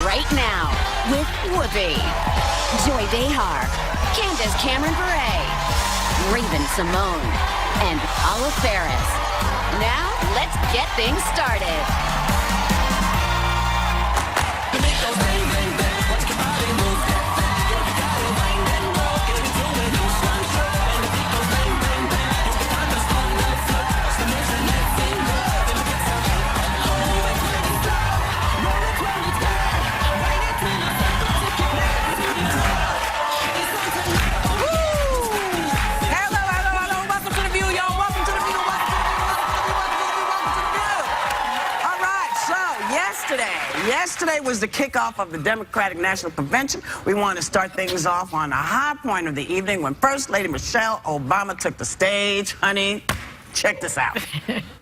Right now with Whoopi, Joy Behar, Candace Cameron Bure, Raven Simone, and Paula Ferris. Now, let's get things started. Yesterday was the kickoff of the Democratic National Convention. We want to start things off on a high point of the evening when First Lady Michelle Obama took the stage. Honey, check this out.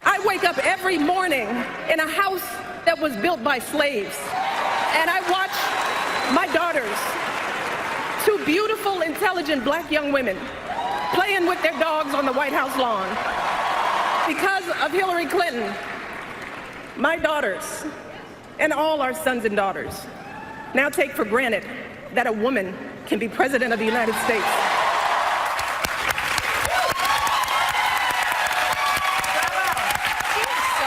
I wake up every morning in a house that was built by slaves, and I watch my daughters, two beautiful, intelligent black young women, playing with their dogs on the White House lawn. Because of Hillary Clinton, my daughters and all our sons and daughters now take for granted that a woman can be president of the United States. She is so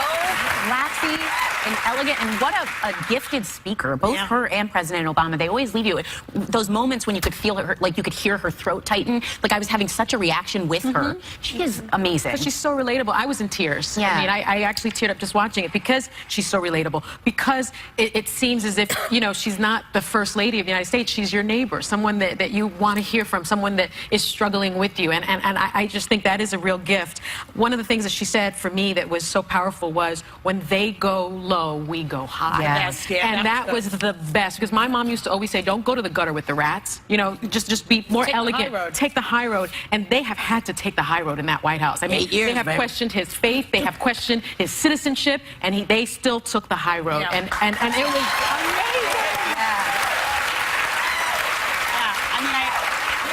waxy and elegant, and what a gifted speaker. Both her and President Obama, they always leave you with those moments when you could feel her, like you could hear her throat tighten. Like I was having such a reaction with her. She is amazing. But she's so relatable. I was in tears. Yeah. I mean, I actually teared up just watching it because she's so relatable. Because it seems as if, you know, she's not the First Lady of the United States. She's your neighbor, someone that you want to hear from, someone that is struggling with you. And I just think that is a real gift. One of the things that she said for me that was so powerful was, when they go low, we go high. Yes. And that was the best, because my mom used to always say, don't go to the gutter with the rats. You know, just be more elegant. Take the high road. And they have had to take the high road in that White House. I mean, they have questioned his faith, they have questioned his citizenship, and they still took the high road. And it was amazing.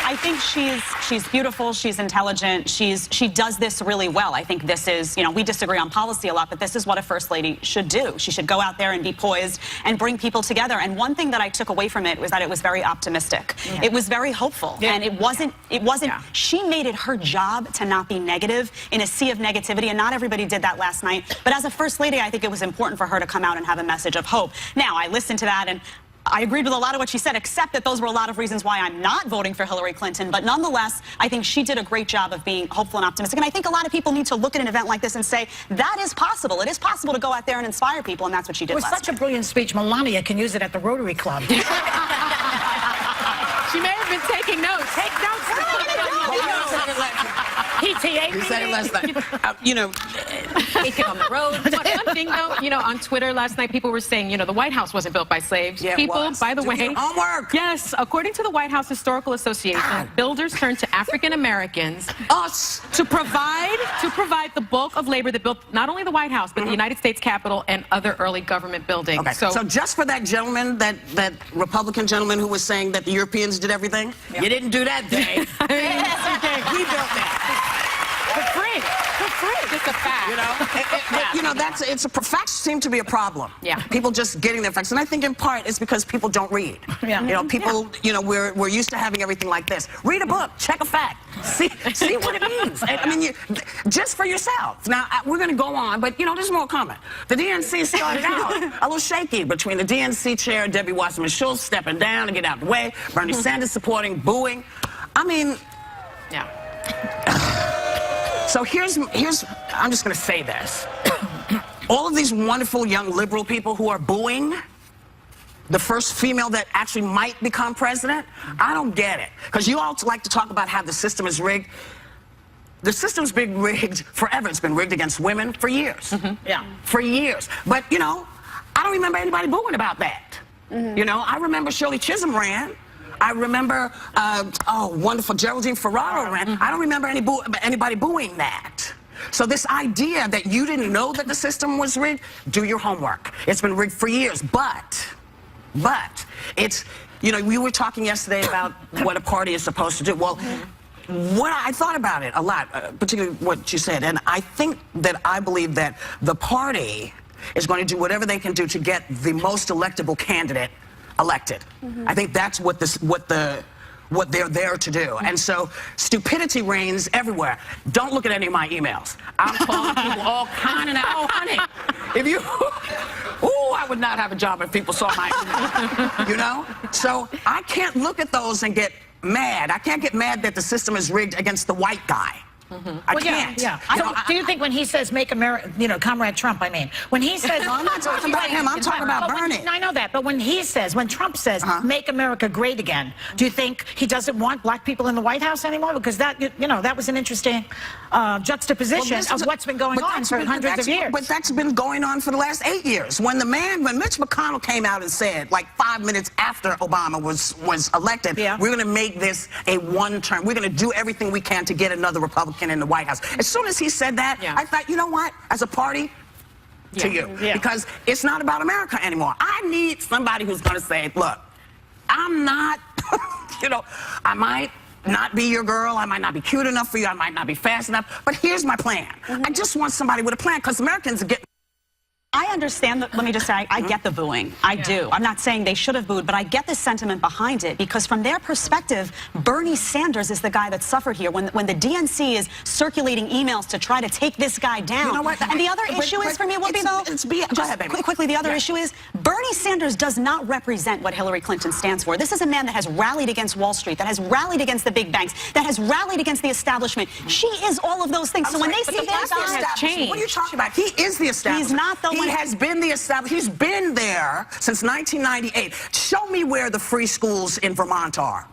I think she's beautiful, she's intelligent, she does this really well. I think this is, you know, we disagree on policy a lot, but this is what a First Lady should do. She should go out there and be poised and bring people together. And one thing that I took away from it was that it was very optimistic. It was very hopeful. And it wasn't, she made it her job to not be negative in a sea of negativity, and not everybody did that last night. But as a First Lady, I think it was important for her to come out and have a message of hope. Now, I listened to that, and I agreed with a lot of what she said, except that those were a lot of reasons why I'm not voting for Hillary Clinton. But nonetheless, I think she did a great job of being hopeful and optimistic. And I think a lot of people need to look at an event like this and say, that is possible. It is possible to go out there and inspire people, and that's what she did last night. It was such a brilliant speech. Melania can use it at the Rotary Club. She may have been taking notes. Take notes. PTA. You said it last night. You know, take it on the road. One thing, though, you know, on Twitter last night, people were saying, you know, the White House wasn't built by slaves. Yeah, people, by the way, homework. Yes, according to the White House Historical Association, builders turned to African Americans, us, to provide the bulk of labor that built not only the White House but the United States Capitol and other early government buildings. Okay. So just for that gentleman, that Republican gentleman who was saying that the Europeans did everything, you didn't do that, Dave. We built that. For free. For free. Just a fact. You know, facts seem to be a problem. Yeah. People just getting their facts. And I think in part it's because people don't read. Yeah. You know, people, you know, we're used to having everything like this. Read a book, check a fact, see what it means. I mean, just for yourself. Now, we're going to go on, but, you know, there's more coming. The DNC started out a little shaky between the DNC chair, Debbie Wasserman-Schultz, stepping down to get out of the way, Bernie Sanders supporting, booing. I mean... Yeah. So here's I'm just going to say this. All of these wonderful young liberal people who are booing the first female that actually might become president, I don't get it. Because you all like to talk about how the system is rigged. The system's been rigged forever. It's been rigged against women for years. Yeah. For years. But, you know, I don't remember anybody booing about that. You know, I remember Shirley Chisholm ran. I remember, wonderful Geraldine Ferraro ran. I don't remember anybody booing that. So this idea that you didn't know that the system was rigged, do your homework. It's been rigged for years, but it's, you know, we were talking yesterday about what a party is supposed to do. Well, what I thought about it a lot, particularly what you said, and I believe that the party is going to do whatever they can do to get the most electable candidate elected. I think that's what they're there to do. And so stupidity reigns everywhere. Don't look at any of my emails. I'm calling people all kind of now. Oh, honey, if you, ooh, I would not have a job if people saw my email. You know? So I can't look at those and get mad. I can't get mad that the system is rigged against the white guy. I can't. Yeah. So do you think when he says "Make America," Comrade Trump, I mean, when he says, no, I'm not talking about him. I'm talking about Bernie. I know that, but when Trump says "Make America Great Again," do you think he doesn't want black people in the White House anymore? Because that, that was an interesting juxtaposition of what's been going on for hundreds of years. But that's been going on for the last 8 years. When Mitch McConnell came out and said, like 5 minutes after Obama was elected, we're going to make this a one-term. We're going to do everything we can to get another Republican in the White House. As soon as he said that, I thought, you know what? As a party, to you. Because it's not about America anymore. I need somebody who's going to say, look, I'm not, I might not be your girl, I might not be cute enough for you, I might not be fast enough, but here's my plan. I just want somebody with a plan, because Americans get... I understand that. Let me just say, I get the booing. I do. I'm not saying they should have booed, but I get the sentiment behind it, because from their perspective, Bernie Sanders is the guy that suffered here. When the DNC is circulating emails to try to take this guy down. You know what? And the other issue is, for me, will be, though, quickly, the other issue is, Bernie Sanders does not represent what Hillary Clinton stands for. This is a man that has rallied against Wall Street, that has rallied against the big banks, that has rallied against the establishment. She is all of those things. So when they see that guy has changed. What are you talking about? He is the establishment. He's not the one. He has been the establishment. He's been there since 1998. Show me where the free schools in Vermont are.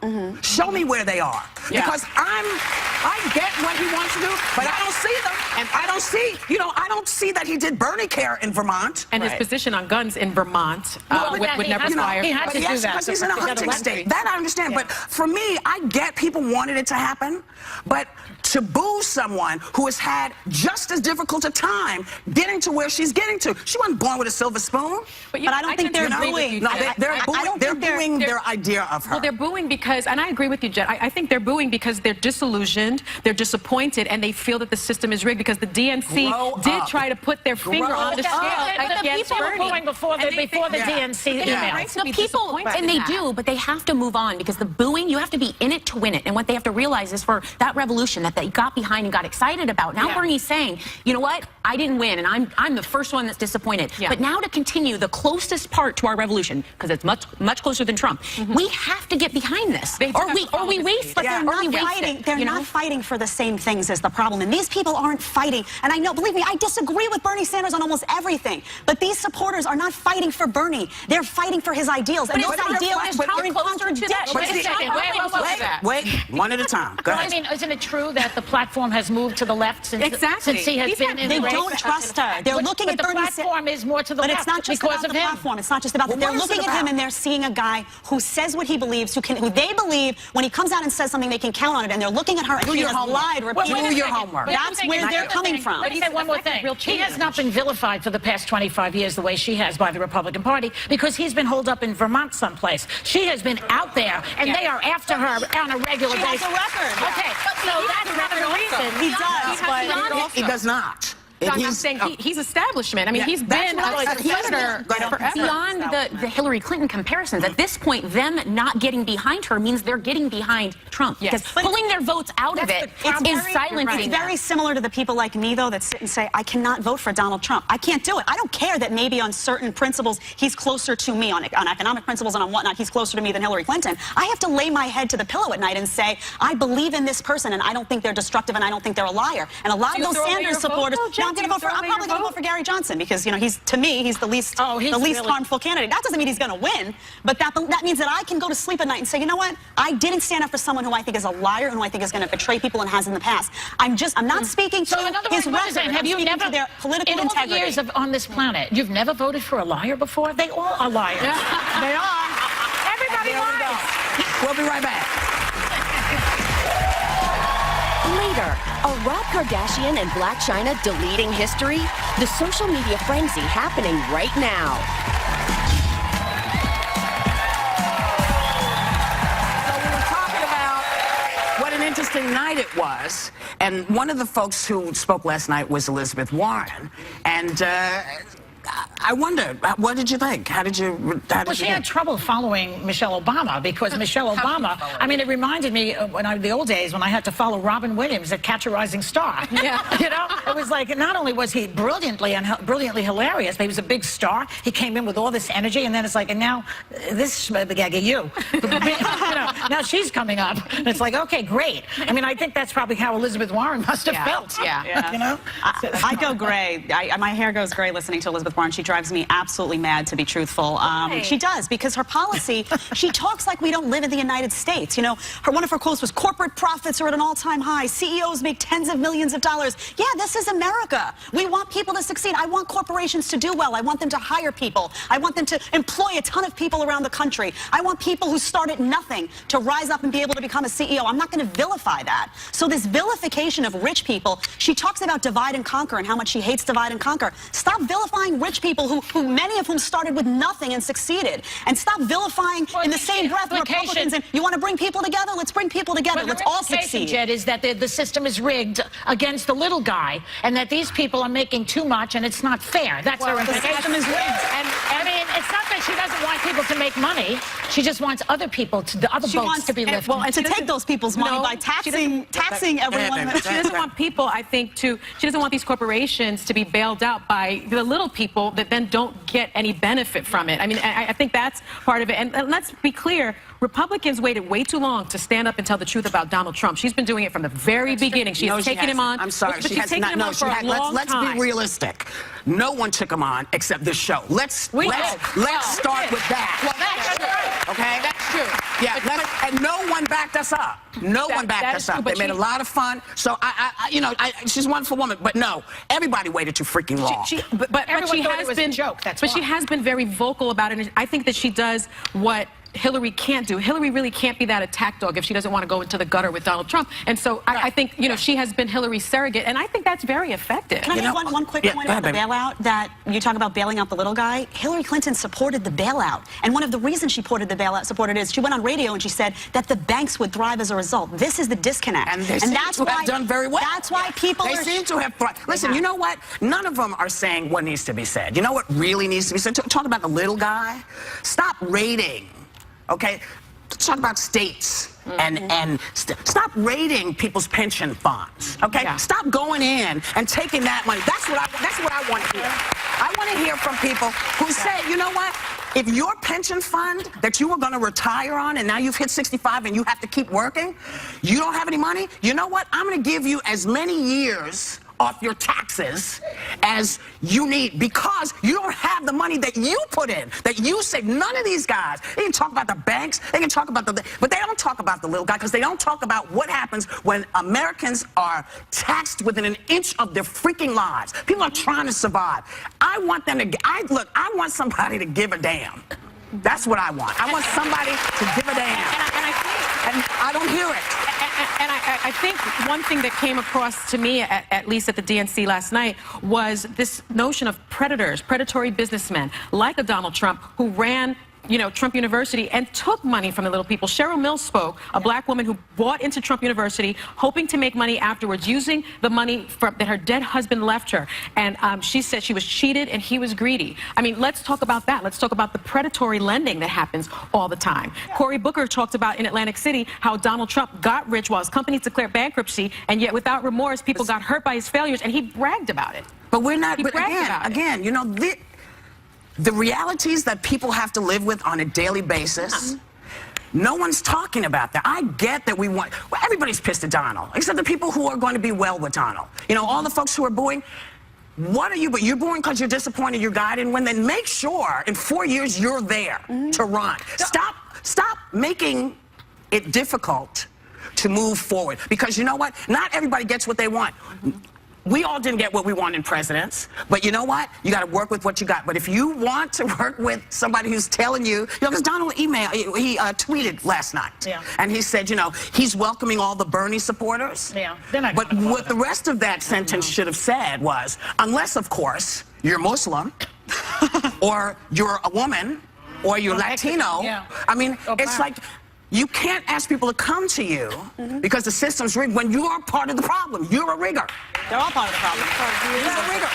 Show me where they are. Because I get what he wants to do, but I don't see them. And I don't see, I don't see that he did Bernie care in Vermont. And his position on guns in Vermont would never fire. He had to do that. Because he's in a hunting state. That I understand. But for me, I get people wanted it to happen, but to boo someone who has had just as difficult a time getting to where she's getting to. She wasn't born with a silver spoon. But I don't think they're booing. No, they're booing their idea of her. Well, they're booing because, and I agree with you, Jet, I think they're booing because they're disillusioned, they're disappointed, and they feel that the system is rigged, because the DNC did try to put their finger on the scale against But the people Bernie. were booing before the DNC emails. The people, and they do, but they have to move on, because the booing, you have to be in it to win it. And what they have to realize is, for that revolution that they got behind and got excited about, now Bernie's saying, you know what, I didn't win, and I'm the first one that's disappointed. But now to continue the closest part to our revolution, because it's much closer than Trump, we have to get behind this, or we waste. But they're not fighting. They're not fighting for the same things as the problem, and these people aren't fighting. And I know, believe me, I disagree with Bernie Sanders on almost everything. But these supporters are not fighting for Bernie. They're fighting for his ideals, and those ideals are in contradiction. Wait, one at a time. Go ahead. I mean, isn't it true that the platform has moved to the left since he has been in the race? They don't trust her. They're looking at Bernie Sanders. The platform is more to the left. But it's not just about the platform. It's not just about that. They're looking at him and they're seeing a guy who says what he believes, who they believe when he comes out and says something, they can count on it. And they're looking at her and she has lied repeatedly. Do your homework. That's where they're coming from. Let me say one more thing. He has not been vilified for the past 25 years the way she has by the Republican Party, because he's been holed up in Vermont someplace. She has been out there, and they are after her on a regular basis. He has a record. Okay, so that's another reason. He does, but he does not. I'm saying he's establishment. I mean, he's been a senator forever. Beyond the Hillary Clinton comparisons, at this point, them not getting behind her means they're getting behind Trump. Because pulling their votes out of it is silencing It's very similar to the people like me, though, that sit and say, I cannot vote for Donald Trump. I can't do it. I don't care that maybe on certain principles he's closer to me, on economic principles and on whatnot, he's closer to me than Hillary Clinton. I have to lay my head to the pillow at night and say, I believe in this person, and I don't think they're destructive, and I don't think they're a liar. And a lot of those Sanders supporters... I'm probably going to vote for Gary Johnson, because he's the least harmful candidate. That doesn't mean he's going to win, but that means that I can go to sleep at night and say, you know what? I didn't stand up for someone who I think is a liar and who I think is going to betray people and has in the past. I'm not speaking to his record. Have you never, their political in all integrity. the years on this planet, you've never voted for a liar before? They all are liars. They are. Everybody lies. We'll be right back. Later, are Rob Kardashian and Blac Chyna deleting history? The social media frenzy happening right now. So we were talking about what an interesting night it was, and one of the folks who spoke last night was Elizabeth Warren, and I wonder, what did you think? How did you She had trouble following Michelle Obama because Michelle Obama, I mean, it reminded me of the old days when I had to follow Robin Williams at Catch a Rising Star. Yeah. You know, it was like, not only was he brilliantly hilarious, but he was a big star. He came in with all this energy, and then it's like, and now this gag you. Now she's coming up, and it's like, okay, great. I mean, I think that's probably how Elizabeth Warren must have felt. Yeah. You know? I go gray. My hair goes gray listening to Elizabeth Warren. She drives me absolutely mad, to be truthful. She does, because her policy, she talks like we don't live in the United States. You know, one of her quotes was, corporate profits are at an all-time high. CEOs make tens of millions of dollars. Yeah, this is America. We want people to succeed. I want corporations to do well. I want them to hire people. I want them to employ a ton of people around the country. I want people who start at nothing to rise up and be able to become a CEO. I'm not going to vilify that. So this vilification of rich people, she talks about divide and conquer and how much she hates divide and conquer. Stop vilifying rich people who many of whom started with nothing and succeeded. And stop vilifying in the same breath Republicans. And you want to bring people together? Let's bring people together. Let's all succeed. Jed, is that the system is rigged against the little guy, and that these people are making too much, and it's not fair. That's her implication. The system is rigged. And I mean, it's not that she doesn't want people to make money. She just wants other people, the other boats to be lifted. Well, and to take those people's money by taxing everyone. She doesn't want people, I think, she doesn't want these corporations to be bailed out by the little people that then don't get any benefit from it. I mean, I think that's part of it. And let's be clear, Republicans waited way too long to stand up and tell the truth about Donald Trump. She's been doing it from the very beginning. She has taken him on. I'm sorry, but she's taken him on for a long let's time. be realistic. No one took him on except this show. Let's start with that. Well, that's true. Okay? That's true. Yeah, and no one backed us up. No one backed us up. They made a lot of fun. So she's a wonderful woman, but no, everybody waited too freaking long. But she has been joke. That's why. She has been very vocal about it. And I think that she does what Hillary can't do. Hillary really can't be that attack dog if she doesn't want to go into the gutter with Donald Trump. And so I think, she has been Hillary's surrogate, and I think that's very effective. Can I make one quick point about the bailout? That you talk about bailing out the little guy. Hillary Clinton supported the bailout. And one of the reasons she supported the bailout is she went on radio and she said that the banks would thrive as a result. This is the disconnect. And they seem to have done very well. That's why people They seem to have thrived. Listen, you know what? None of them are saying what needs to be said. You know what really needs to be said? Talk about the little guy. Stop raiding. Okay, talk about states and stop raiding people's pension funds. Okay, stop going in and taking that money. That's what I want to hear. I want to hear from people who say, you know what? If your pension fund that you were going to retire on and now you've hit 65 and you have to keep working, you don't have any money. You know what? I'm going to give you as many years off your taxes as you need because you don't have the money that you put in, that you saved. None of these guys, they can talk about the banks, they can talk about but they don't talk about the little guy because they don't talk about what happens when Americans are taxed within an inch of their freaking lives. People are trying to survive. I want them to, I want somebody to give a damn. That's what I want. I want somebody to give a damn. And I don't hear it. And I think one thing that came across to me, at least at the DNC last night, was this notion of predatory businessmen, like a Donald Trump, who ran Trump University and took money from the little people. Cheryl Mills spoke, a black woman who bought into Trump University, hoping to make money afterwards, using the money that her dead husband left her. And she said she was cheated and he was greedy. I mean, let's talk about that. Let's talk about the predatory lending that happens all the time. Cory Booker talked about in Atlantic City how Donald Trump got rich while his companies declared bankruptcy, and yet without remorse, people got hurt by his failures, and he bragged about it. But we're not, again, the realities that people have to live with on a daily basis, no one's talking about that. I get that everybody's pissed at Donald, except the people who are going to be well with Donald. All the folks who are booing, but you're booing because you're disappointed your guy didn't win, then make sure in 4 years you're there to run. Stop making it difficult to move forward, because you know what? Not everybody gets what they want. We all didn't get what we want in presidents, but you know what? You got to work with what you got. But if you want to work with somebody who's telling you, because Donald he tweeted last night, and he said, he's welcoming all the Bernie supporters. But what the rest of that sentence should have said was, unless, of course, you're Muslim, or you're a woman, or you're Latino. I mean, it's like, you can't ask people to come to you because the system's rigged when you are part of the problem. You're a rigger. They're all part of the problem. You're a rigger.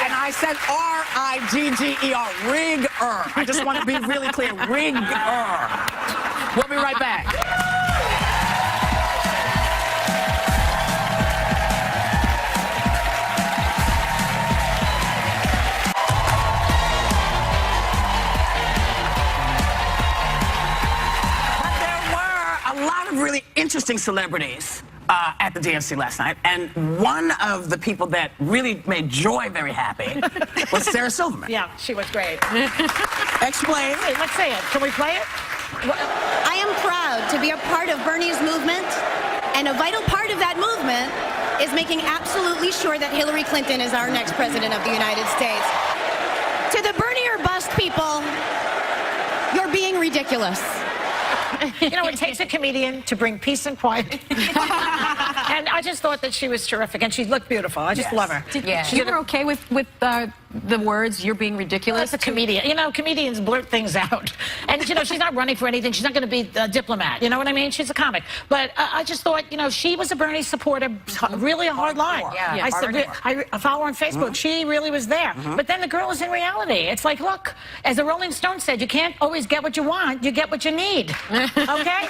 And I said R-I-G-G-E-R, rigger. I just want to be really clear, rigger. We'll be right back. A lot of really interesting celebrities at the DNC last night, and one of the people that really made Joy very happy was Sarah Silverman. Yeah, she was great. Explain. Hey, let's say it. Can we play it? I am proud to be a part of Bernie's movement, and a vital part of that movement is making absolutely sure that Hillary Clinton is our next president of the United States. To the Bernie or bust people, you're being ridiculous. You know, it takes a comedian to bring peace and quiet. And I just thought that she was terrific, and she looked beautiful. I just love her. You were okay with the words, "You're being ridiculous"? As a comedian. You know, comedians blurt things out. And, you know, she's not running for anything. She's not going to be a diplomat. You know what I mean? She's a comic. But I just thought, you know, she was a Bernie supporter, really a hard line. Yeah, I follow her on Facebook. She really was there. But then the girl is in reality. It's like, look, as the Rolling Stones said, you can't always get what you want. You get what you need. Okay?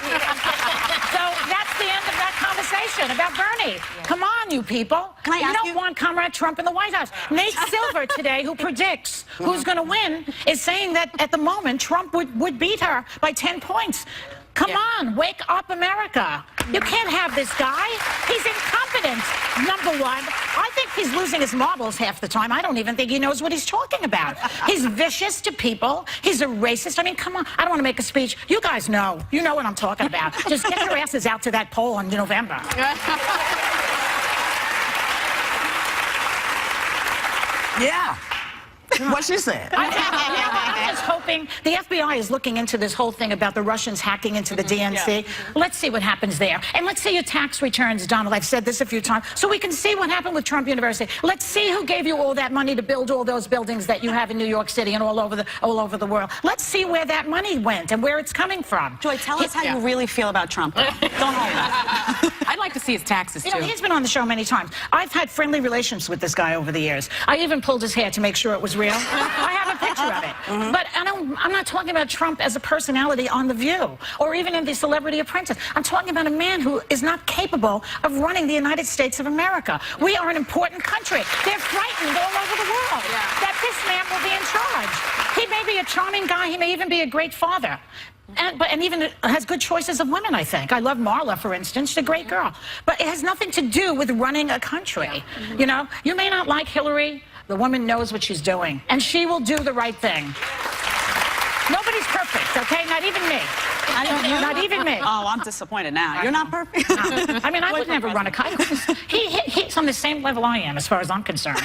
So that's the end of that conversation about Bernie. Come on, you people. You don't want Comrade Trump in the White House. Nate Silver today, who predicts who's going to win, is saying that at the moment Trump would beat her by 10 points. Come on, wake up, America. You can't have this guy. He's incompetent, number one. I think he's losing his marbles half the time. I don't even think he knows what he's talking about. He's vicious to people. He's a racist. I mean, come on. I don't want to make a speech. You guys know. You know what I'm talking about. Just get your asses out to that poll in November. Yeah. What she said. I'm just hoping the FBI is looking into this whole thing about the Russians hacking into the DNC. Let's see what happens there. And let's see your tax returns, Donald. I've said this a few times. So we can see what happened with Trump University. Let's see who gave you all that money to build all those buildings that you have in New York City and all over the world. Let's see where that money went and where it's coming from. Joy, tell us how you really feel about Trump. Don't hold that. I'd like to see his taxes, too. You know, he's been on the show many times. I've had friendly relations with this guy over the years. I even pulled his hair to make sure it was real. I have a picture of it. But I'm not talking about Trump as a personality on The View or even in The Celebrity Apprentice. I'm talking about a man who is not capable of running the United States of America. We are an important country. They're frightened all over the world that this man will be in charge. He may be a charming guy. He may even be a great father. And even has good choices of women, I think. I love Marla, for instance. She's a great girl. But it has nothing to do with running a country. You know, you may not like Hillary. The woman knows what she's doing, and she will do the right thing. Nobody's perfect, okay? Not even me. Not even me. Oh, I'm disappointed now. You're not perfect? I mean, I would never run a country. He's on the same level I am, as far as I'm concerned.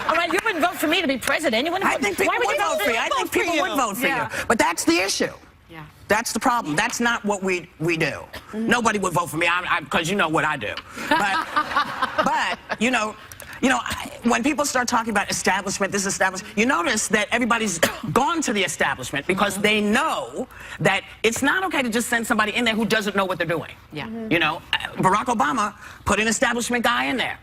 All right, you wouldn't vote for me to be president. You wouldn't. I think people would vote for you. I think people would vote for you. But that's the issue. Yeah. That's the problem. That's not what we do. Nobody would vote for me because you know what I do. But you know, when people start talking about establishment, you notice that everybody's gone to the establishment because they know that it's not okay to just send somebody in there who doesn't know what they're doing. Yeah. You know, Barack Obama put an establishment guy in there.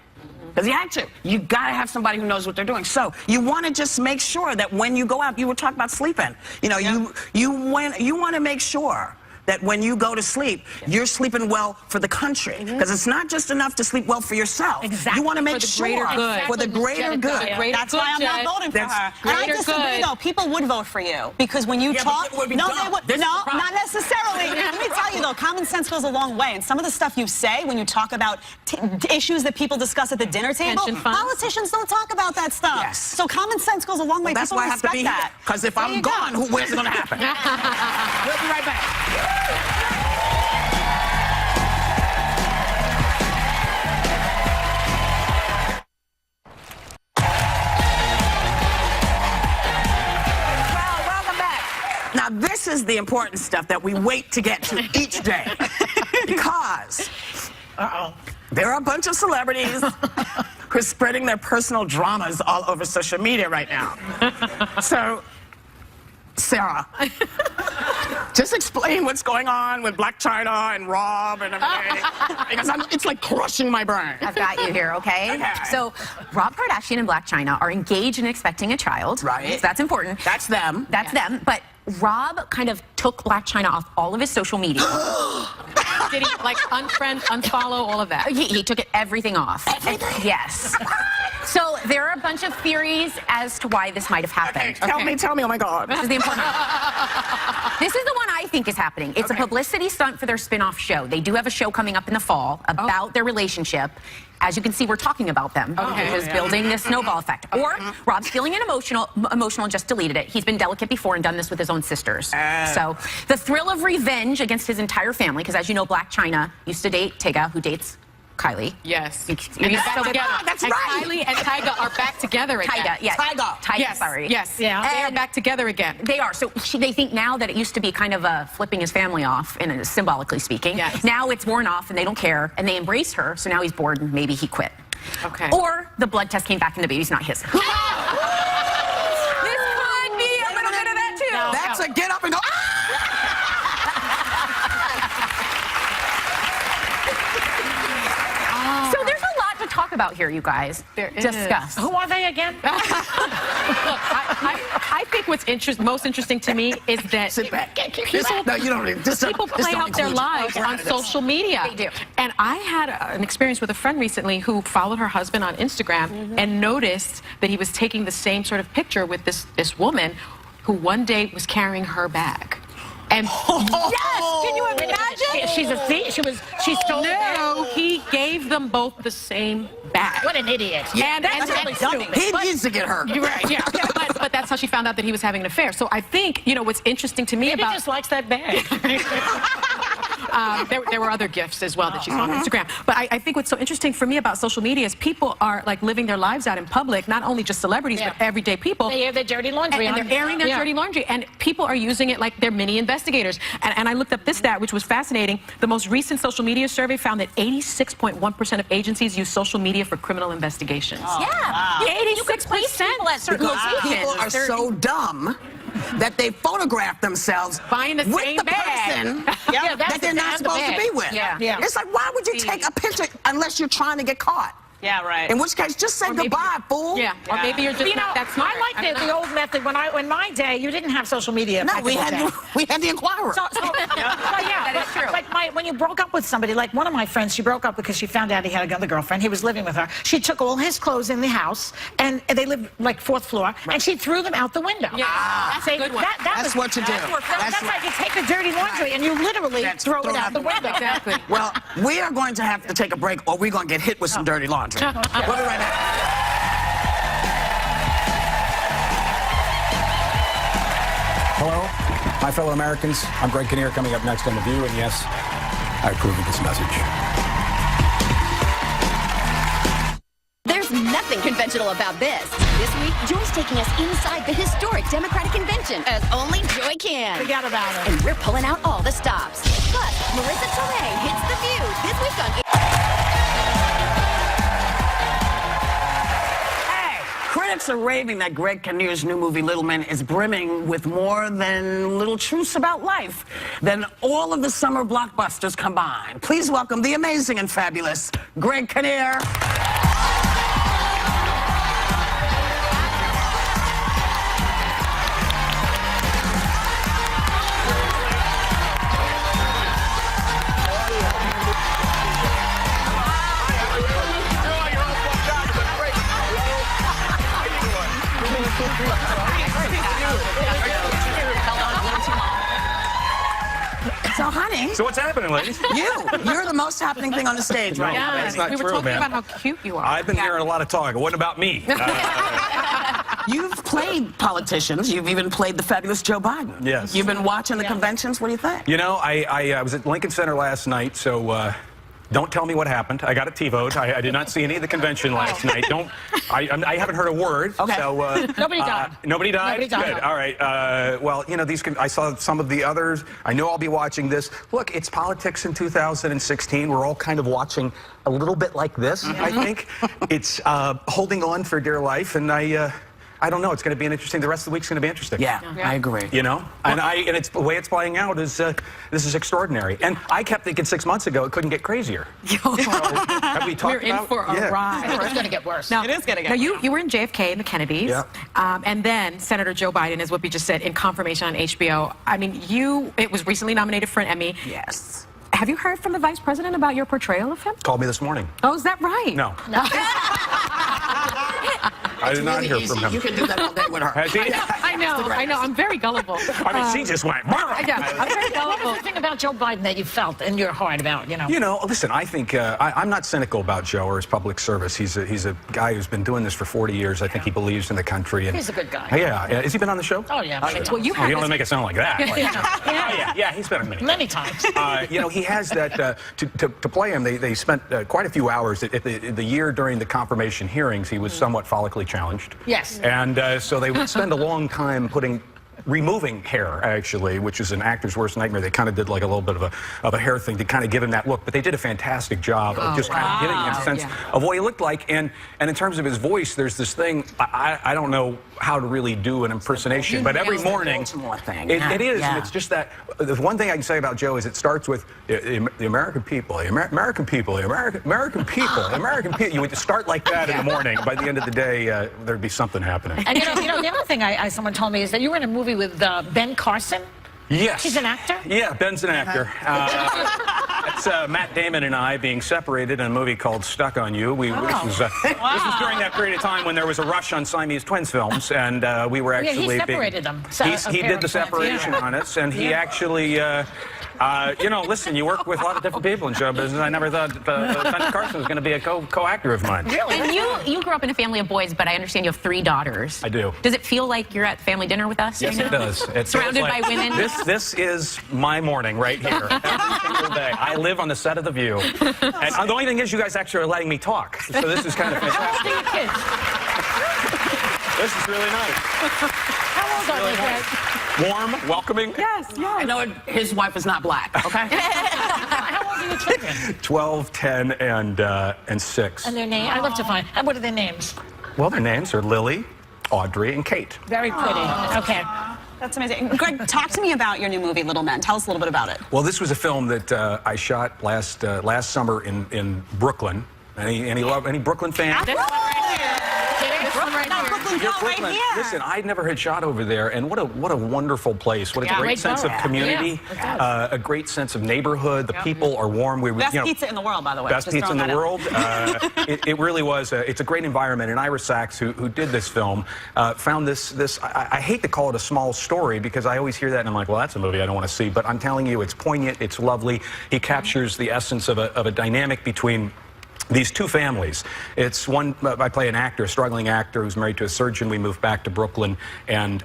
Because he had to. You got to have somebody who knows what they're doing. So you want to just make sure that when you go out, you were talking about sleeping. You know, you want to make sure that when you go to sleep, you're sleeping well for the country. Because it's not just enough to sleep well for yourself. Exactly. You want to make sure for the greater good. That's why I'm not voting for her. And I disagree, though. People would vote for you because when you talk, no, they would. No, not necessarily. Let me tell you though, common sense goes a long way. And some of the stuff you say when you talk about issues that people discuss at the dinner table, politicians don't talk about that stuff. Yes. So common sense goes a long way. That's people why I have to be here. Because if I'm gone, where's it going to happen? We'll be right back. Now, this is the important stuff that we wait to get to each day. Because there are a bunch of celebrities who are spreading their personal dramas all over social media right now. So, Sarah, Just explain what's going on with Black China and Rob and everything. Because it's like crushing my brain. I've got you here, okay? So, Rob Kardashian and Black China are engaged and expecting a child. Right. So that's important. That's them. That's them. But Rob kind of took Black China off all of his social media. Did he like unfriend, unfollow, all of that? He took everything off. Everything? Yes. So there are a bunch of theories as to why this might have happened. Okay, tell me, oh my God. This is the important one. This is the one I think is happening. It's a publicity stunt for their spin-off show. They do have a show coming up in the fall about their relationship. As you can see, we're talking about them. Because building this snowball effect. Or Rob's feeling emotional and just deleted it. He's been delicate before and done this with his own sisters. So the thrill of revenge against his entire family, because as you know, Black China used to date Tyga, who dates Kylie. Yes. And That's right. Kylie and Tyga are back together again. Tyga, yes. Tyga. Yes, sorry. Yes. Yeah. They are And back together again. they are. So they think now that it used to be kind of flipping his family off, symbolically speaking. Yes. Now it's worn off and they don't care and they embrace her. So now he's bored and maybe he quit. Okay. Or the blood test came back and the baby's not his. This could be a little bit of that too. That's a get up and go. So there's a lot to talk about here, you guys. There is. Discuss. Who are they again? Look, I think what's most interesting to me is that Sit back. people, No, you don't need this. people play out their lives on social media. They do. And I had an experience with a friend recently who followed her husband on Instagram and noticed that he was taking the same sort of picture with this woman who one day was carrying her bag. And yes, can you imagine? She's a thief. She stole No, he gave them both the same bag. What an idiot. And That's really stupid. He needs to get hurt. You're right, yeah. But that's how she found out that he was having an affair. So I think, you know, what's interesting to me Maybe about... he just likes that bag. there were other gifts as well that she saw on Instagram. But I think what's so interesting for me about social media is people are like living their lives out in public, not only just celebrities, but everyday people. They air their dirty laundry. And they're airing their dirty laundry. And people are using it like they're mini investigators. And I looked up this stat, which was fascinating. The most recent social media survey found that 86.1% of agencies use social media for criminal investigations. Yeah. Wow. 86% at certain locations. People are so dumb that they photograph themselves Buying the with same the bag. person Yeah, that's that they're not the supposed to bag. be with. Yeah. It's like, why would you take a picture unless you're trying to get caught? Yeah, right. In which case, just say goodbye, fool. Yeah, or maybe you're just You know, not that smart. I like the old method. In my day, you didn't have social media. No, back we in the had day. the Inquirer. Well, yeah, That is true. Like when you broke up with somebody, like one of my friends, she broke up because she found out he had another girlfriend. He was living with her. She took all his clothes in the house, and they lived like 4th floor, and she threw them out the window. Yeah, that's a good one. That's what you do. That's like you take the dirty laundry and you literally throw it out the window. Exactly. Well, we are going to have to take a break, or we're going to get hit with some dirty laundry. We'll be right back. Hello, my fellow Americans. I'm Greg Kinnear, coming up next on The View, and yes, I approve of this message. There's nothing conventional about this. This week, Joy's taking us inside the historic Democratic Convention, as only Joy can. Forget about it. And we're pulling out all the stops. Plus, Marissa Tomei hits The View this week on... Critics are raving that Greg Kinnear's new movie, Little Men, is brimming with more than little truths about life than all of the summer blockbusters combined. Please welcome the amazing and fabulous Greg Kinnear. So, honey. So what's happening, ladies? You're the most happening thing on the stage right now. That's not we were true, talking man. about how cute you are. I've been hearing a lot of talk. It wasn't about me. You've played politicians. You've even played the fabulous Joe Biden. Yes. You've been watching the conventions. What do you think? You know, I was at Lincoln Center last night, so don't tell me what happened. I got a T-vote. I did not see any of the convention last night. I haven't heard a word. Okay. So, Nobody died. Nobody died? Nobody died. Good. All right. Well, you know, I saw some of the others. I know I'll be watching this. Look, it's politics in 2016. We're all kind of watching a little bit like this, I think. It's holding on for dear life, and I don't know. It's going to be an interesting. The rest of the week's going to be interesting. Yeah, I agree. You know, and it's the way it's playing out is this is extraordinary. And I kept thinking 6 months ago it couldn't get crazier. So, have we talked We're in for a ride. It's going to get worse. Now, It is gonna get Now, you were in JFK and the Kennedys. Yeah. And then Senator Joe Biden, as Whoopi just said, in Confirmation on HBO. I mean, it was recently nominated for an Emmy. Yes. Have you heard from the Vice President about your portrayal of him? Called me this morning. Oh, is that right? No. I did not Really hear easy. from him. You can do that all day with her. Has he? I know. I'm very gullible. I mean, she just went. Yeah, I'm very What is gullible. the thing about Joe Biden that you felt in your heart about, you know? You know, listen, I think I'm not cynical about Joe or his public service. He's a guy who's been doing this for 40 years. I think he believes in the country. And He's a good guy. Yeah. Has he been on the show? Oh, yeah. Well, you Oh, have you don't this- make it sound like that. Like, yeah, he's been on Many times. You know, he has that, to play him, they spent quite a few hours. At the year during the confirmation hearings, he was somewhat follically challenged. Yes. And so they would spend a long time removing hair, actually, which is an actor's worst nightmare. They kind of did like a little bit of a hair thing to kind of give him that look, but they did a fantastic job of just kind of giving him a sense of what he looked like. And in terms of his voice, there's this thing, I don't know how to really do an impersonation, but every morning, it is, and it's just that, the one thing I can say about Joe is it starts with the American people, the American people, the American people, the American people. You would just start like that in the morning. By the end of the day, there'd be something happening. And you know, the other thing someone told me is that you were in a movie with Ben Carson. Yes. He's an actor? Yeah, Ben's an actor. It's Matt Damon and I being separated in a movie called Stuck on You. This was during that period of time when there was a rush on Siamese Twins films, and we were actually... he separated them. He did the separation on us, and he actually... you know, listen, you work with a lot of different people in show business. I never thought Ben Carson was going to be a co-actor of mine. Really? And you grew up in a family of boys, but I understand you have 3 daughters. I do. Does it feel like you're at family dinner with us? Yes, it does. It's Surrounded by women? This is my morning right here, every single day. I live on the set of The View. And the only thing is you guys actually are letting me talk. So this is kind of fantastic. This is really nice. How old are they, Greg? Warm, welcoming. Yes. I know his wife is not black, okay? How old are your children? 12, 10, and 6. And their name? I'd love to find. And what are their names? Well, their names are Lily, Audrey, and Kate. Very pretty. Okay. That's amazing. Greg, talk to me about your new movie, Little Men. Tell us a little bit about it. Well, this was a film that I shot last summer in Brooklyn. Any Brooklyn fans? Brooklyn, Listen, I'd never had shot over there, and what a wonderful place. What a great sense of community, a great sense of neighborhood. The people are warm. Best pizza in the world, by the way. Best pizza in the world. It really was. It's a great environment. And Ira Sachs, who did this film, found this. I hate to call it a small story because I always hear that and I'm like, well, that's a movie I don't want to see. But I'm telling you, it's poignant. It's lovely. He captures the essence of a dynamic between these 2 families. It's one, I play an actor, a struggling actor who's married to a surgeon. We moved back to Brooklyn, and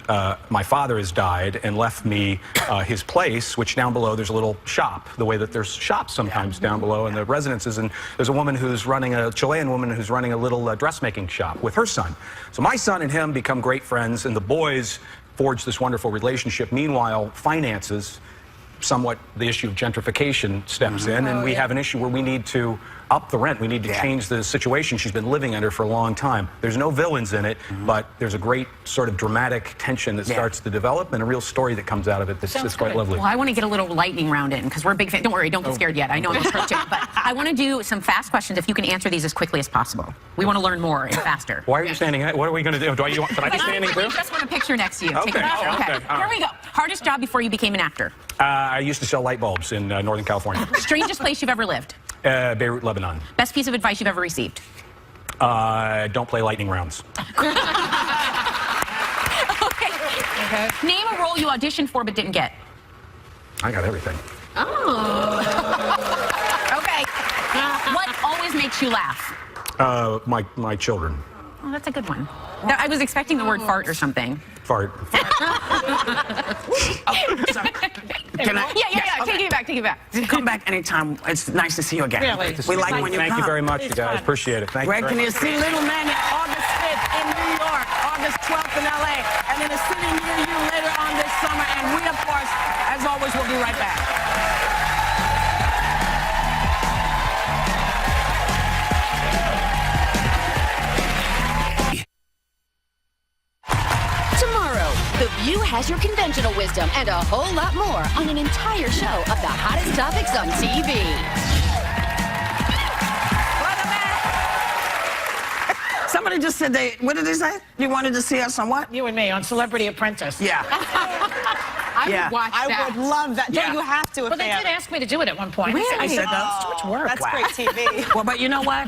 my father has died and left me his place, which down below there's a little shop, the way that there's shops sometimes down below in the residences. And there's a woman who's running, a Chilean woman who's running a little dressmaking shop with her son. So my son and him become great friends, and the boys forge this wonderful relationship. Meanwhile, finances, somewhat the issue of gentrification steps in, and we have an issue where we need to up the rent. We need to change the situation she's been living under for a long time. There's no villains in it, but there's a great sort of dramatic tension that starts to develop and a real story that comes out of it that's quite lovely. Well, I want to get a little lightning round in because we're a big fan. Don't worry, don't get scared yet. I know I'm approaching, but I want to do some fast questions if you can answer these as quickly as possible. We want to learn more and faster. Why are you standing? What are we going to do? Should I be standing too? I just want a picture next to you. Okay. Take a picture. Okay. Here we go. Hardest job before you became an actor? I used to sell light bulbs in Northern California. Strangest place you've ever lived? Beirut, Lebanon. Best piece of advice you've ever received? Don't play lightning rounds. Okay. Name a role you auditioned for but didn't get. I got everything. Oh. Okay. What always makes you laugh? My children. Oh, that's a good one. I was expecting the word fart or something. Fart. Can I? Yeah. Okay. Take it back. Come back anytime. It's nice to see you again. Really? We like when you come. Thank you very much, you guys. Appreciate it. Thank Greg, you can very you much. see Little Man August 5th in New York, August 12th in LA, and in a city near you later on this summer. And we, of course, as always, will be right back. has your conventional wisdom and a whole lot more on an entire show of the hottest topics on TV. Somebody just said what did they say? You wanted to see us on what? You and me on Celebrity Apprentice. Yeah. I would watch that. I would love that. Yeah. Don't you have to? Well, they did ask me to do it at one point. Really? I said, that's too much work. That's Wow. great TV. Well, but you know what?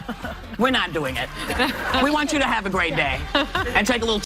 We're not doing it. We want you to have a great day and take a little